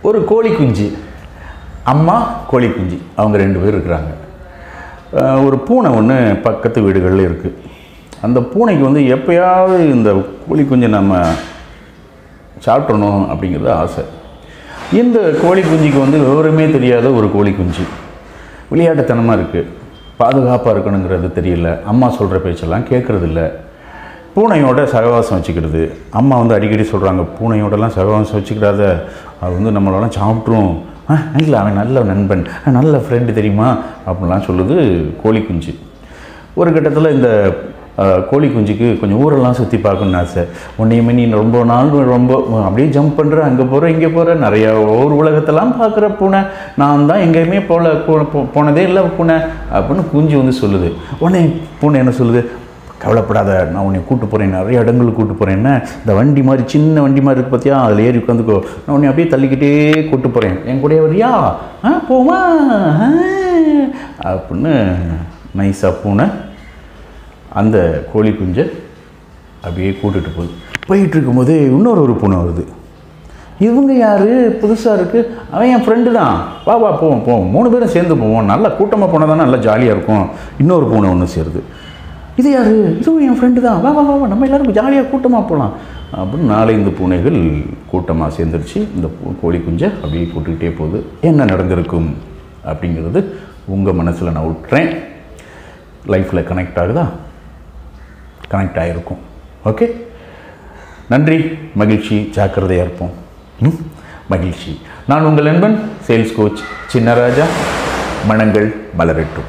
ஒரு கோழி குஞ்சு, அம்மா கோழி குஞ்சு, அவங்க 2 பேர் இருக்கிறாங்க. ஒரு பூனை ஒன்று பக்கத்து வீடுகளில் இருக்குது. அந்த பூனைக்கு வந்து எப்போயாவது இந்த கோழி குஞ்சை நம்ம சாப்பிட்றணும் அப்படிங்கிறது ஆசை. இந்த கோழி குஞ்சுக்கு வந்து விவரமே தெரியாத ஒரு கோழி குஞ்சு, விளையாட்டுத்தனமாக இருக்குது, பாதுகாப்பாக இருக்கணுங்கிறது தெரியல, அம்மா சொல்கிற பேச்செல்லாம் கேட்குறதில்ல, பூனையோட சகவாசம் வச்சுக்கிறது. அம்மா வந்து அடிக்கடி சொல்கிறாங்க, பூனையோடலாம் சகவாசம் வச்சுக்கிறாத, அது வந்து நம்மளெல்லாம் சாப்பிட்ரும், இல்லை அவன் நல்ல நண்பன், நல்ல ஃப்ரெண்டு தெரியுமா அப்படின்லாம் சொல்லுது கோழி குஞ்சு. ஒரு கட்டத்தில் இந்த கோழி குஞ்சுக்கு கொஞ்சம் ஊரெல்லாம் சுற்றி பார்க்கணுன்னு ஆசை. உன்னையுமே நீ ரொம்ப நாள் ரொம்ப அப்படியே ஜம்ப் பண்ணுற, அங்கே போகிற இங்கே போகிற, நிறையா ஊர் உலகத்தெல்லாம் பார்க்குற பூனை, நான் தான் எங்கேயுமே போனதே இல்லை பூனை அப்படின்னு குஞ்சு வந்து சொல்லுது. உடனே பூனை என்ன சொல்லுது, கவலைப்படாத, நான் உன்னை கூப்பிட்டு போகிறேன், நிறைய இடங்களுக்கு கூப்பிட்டு போகிறேன்னா, இந்த வண்டி மாதிரி சின்ன வண்டி மாதிரி இருக்குது பார்த்தியா, அதில் ஏறி உட்காந்துக்கோ, நான் உன்னை அப்படியே தள்ளிக்கிட்டே கூப்பிட்டு போகிறேன், என் கூட வரியா, போமா அப்படின்னு நைஸாக பூனை அந்த கோழி குஞ்சை அப்படியே கூட்டிகிட்டு போகுது. போயிட்டு இருக்கும்போது இன்னொரு பூனை வருது. இவங்க யார், புதுசாக இருக்குது, அவன் என் ஃப்ரெண்டு தான், வா வா போவோம் 3 பேரும் சேர்ந்து போவோம், நல்லா கூட்டமாக போனால் தானே நல்லா ஜாலியாக இருக்கும். இன்னொரு பூனை ஒன்று சேருது. இது யார், இதுவும் என் ஃப்ரெண்டு தான், வா வா வா நம்ம எல்லோரும் ஜாலியாக கூட்டமாக போகலாம் அப்படின்னு 4-5 பூனைகள் கூட்டமாக சேர்ந்துருச்சு. இந்த கோழி குஞ்சை அப்படியே கூட்டுக்கிட்டே போகுது. என்ன நடந்திருக்கும் அப்படிங்கிறது உங்கள் மனசில் நான் விட்டுறேன். லைஃப்பில் கனெக்ட் ஆகுதா? கனெக்ட் ஆகிருக்கும். ஓகே, நன்றி, மகிழ்ச்சி, ஜாக்கிரதையாக இருப்போம். மகிழ்ச்சி. நான் உங்கள் நண்பன், சேல்ஸ் கோச் சின்னராஜா. மனங்கள் மலரட்டும்.